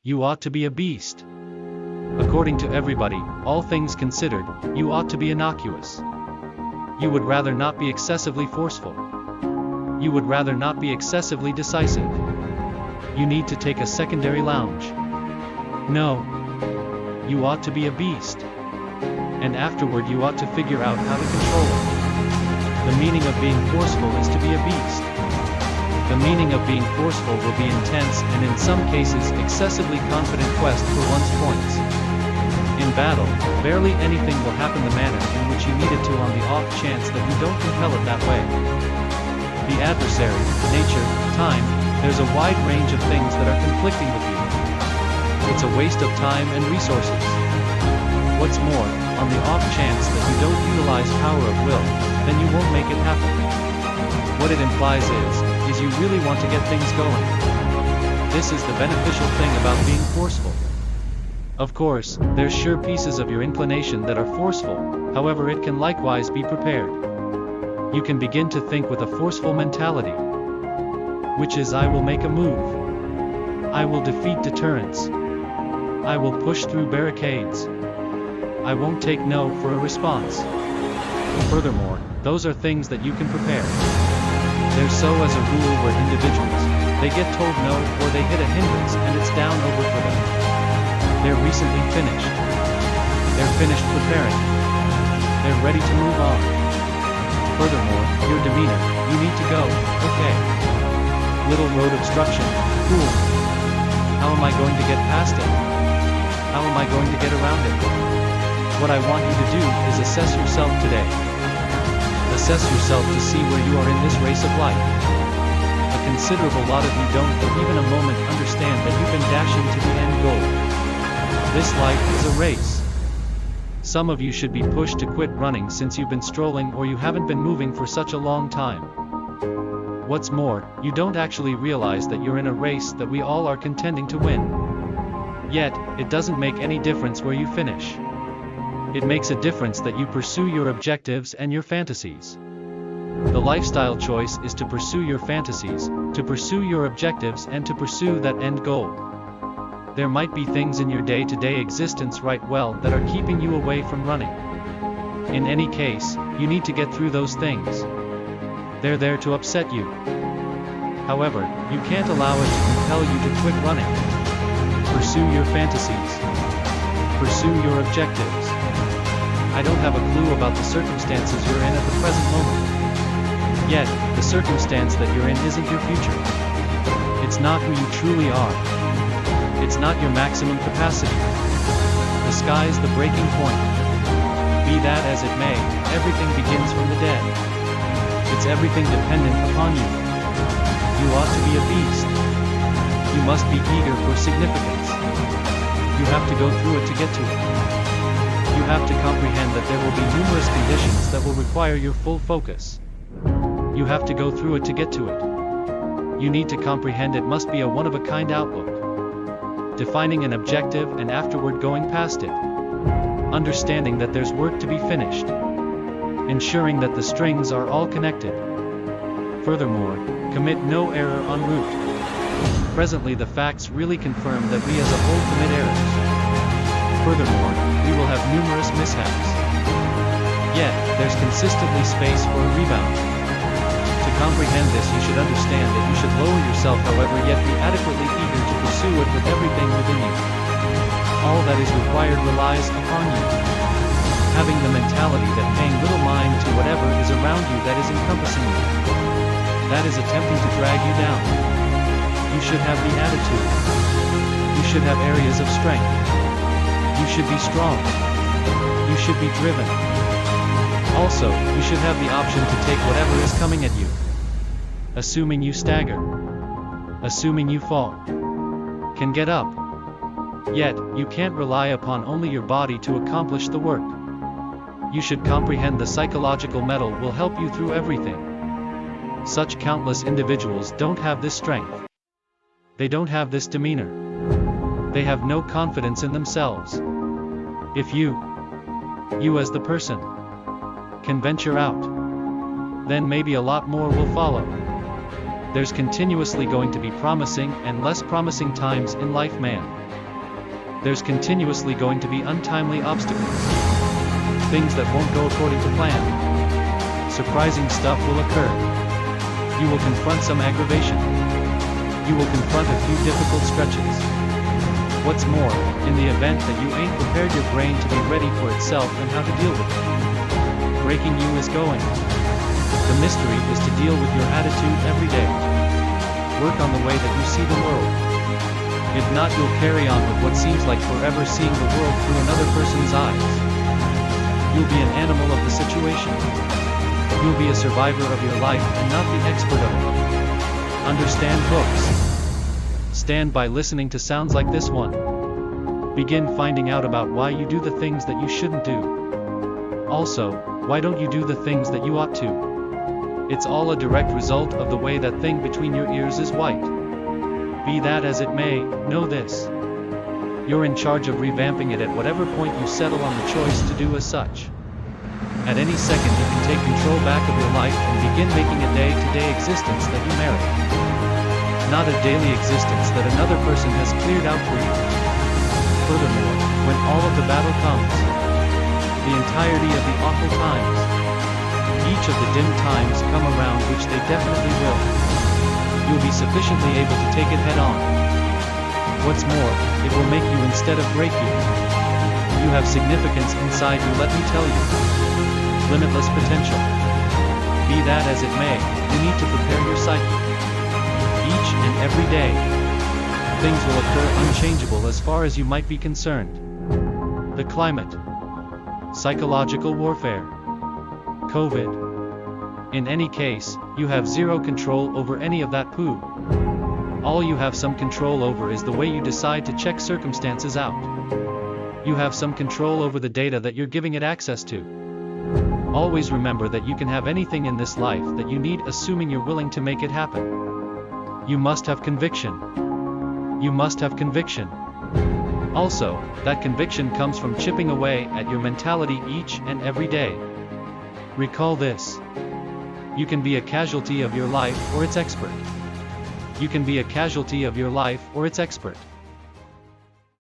You ought to be a beast. According to everybody, all things considered, you ought to be innocuous. You would rather not be excessively forceful. You would rather not be excessively decisive. You need to take a secondary lounge. No. You ought to be a beast. And afterward you ought to figure out how to control it. The meaning of being forceful is to be a beast. The meaning of being forceful will be intense and in some cases excessively confident quest for one's points. In battle, barely anything will happen the manner in which you need it to on the off chance that you don't compel it that way. The adversary, nature, time, there's a wide range of things that are conflicting with you. It's a waste of time and resources. What's more, on the off chance that you don't utilize power of will, then you won't make it happen. What it implies is you really want to get things going. This is the beneficial thing about being forceful. Of course, there's sure pieces of your inclination that are forceful, however it can likewise be prepared. You can begin to think with a forceful mentality, which is I will make a move. I will defeat deterrence. I will push through barricades. I won't take no for a response. Furthermore, those are things that you can prepare. They're so as a rule where individuals, they get told no or they hit a hindrance and it's down over for them. They're recently finished. They're finished preparing. They're ready to move on. Furthermore, your demeanor, you need to go, okay. Little road obstruction, cool. How am I going to get past it? How am I going to get around it? What I want you to do is assess yourself today. Assess yourself to see where you are in this race of life. A considerable lot of you don't for even a moment understand that you've been dashing to the end goal. This life is a race. Some of you should be pushed to quit running since you've been strolling or you haven't been moving for such a long time. What's more, you don't actually realize that you're in a race that we all are contending to win. Yet, it doesn't make any difference where you finish. It makes a difference that you pursue your objectives and your fantasies. The lifestyle choice is to pursue your fantasies, to pursue your objectives and to pursue that end goal. There might be things in your day-to-day existence right well that are keeping you away from running. In any case, you need to get through those things. They're there to upset you. However, you can't allow it to compel you to quit running. Pursue your fantasies. Pursue your objectives. I don't have a clue about the circumstances you're in at the present moment. Yet, the circumstance that you're in isn't your future. It's not who you truly are. It's not your maximum capacity. The sky's the breaking point. Be that as it may, everything begins from the dead. It's everything dependent upon you. You ought to be a beast. You must be eager for significance. You have to go through it to get to it. You have to comprehend that there will be numerous conditions that will require your full focus. You have to go through it to get to it. You need to comprehend it must be a one-of-a-kind outlook. Defining an objective and afterward going past it. Understanding that there's work to be finished. Ensuring that the strings are all connected. Furthermore, commit no error en route. Presently the facts really confirm that we as a whole commit errors. Furthermore, we will have numerous mishaps. Yet, there's consistently space for a rebound. To comprehend this you should understand that you should lower yourself however yet be adequately eager to pursue it with everything within you. All that is required relies upon you. Having the mentality that paying little mind to whatever is around you that is encompassing you. That is attempting to drag you down. You should have the attitude. You should have areas of strength. You should be strong. You should be driven. Also, you should have the option to take whatever is coming at you. Assuming you stagger. Assuming you fall. Can get up. Yet, you can't rely upon only your body to accomplish the work. You should comprehend the psychological metal will help you through everything. Such countless individuals don't have this strength. They don't have this demeanor. They have no confidence in themselves. If you as the person, can venture out, then maybe a lot more will follow. There's continuously going to be promising and less promising times in life, man. There's continuously going to be untimely obstacles. Things that won't go according to plan. Surprising stuff will occur. You will confront some aggravation. You will confront a few difficult stretches. What's more, in the event that you ain't prepared your brain to be ready for itself and how to deal with it. Breaking you is going. The mystery is to deal with your attitude every day. Work on the way that you see the world. If not, you'll carry on with what seems like forever seeing the world through another person's eyes. You'll be an animal of the situation. You'll be a survivor of your life and not the expert of it. Understand books. Stand by listening to sounds like this one. Begin finding out about why you do the things that you shouldn't do. Also, why don't you do the things that you ought to? It's all a direct result of the way that thing between your ears is white. Be that as it may, know this. You're in charge of revamping it at whatever point you settle on the choice to do as such. At any second you can take control back of your life and begin making a day-to-day existence that you merit. Not a daily existence that another person has cleared out for you. Furthermore, when all of the battle comes, the entirety of the awful times, each of the dim times come around, which they definitely will, you'll be sufficiently able to take it head on. What's more, it will make you instead of break you. You have significance inside you, let me tell you. Limitless potential. Be that as it may, you need to prepare your psyche. Each and every day, things will occur unchangeable as far as you might be concerned. The climate. Psychological warfare. COVID. In any case, you have zero control over any of that poo. All you have some control over is the way you decide to check circumstances out. You have some control over the data that you're giving it access to. Always remember that you can have anything in this life that you need, assuming you're willing to make it happen. You must have conviction. You must have conviction. Also, that conviction comes from chipping away at your mentality each and every day. Recall this. You can be a casualty of your life or its expert. You can be a casualty of your life or its expert.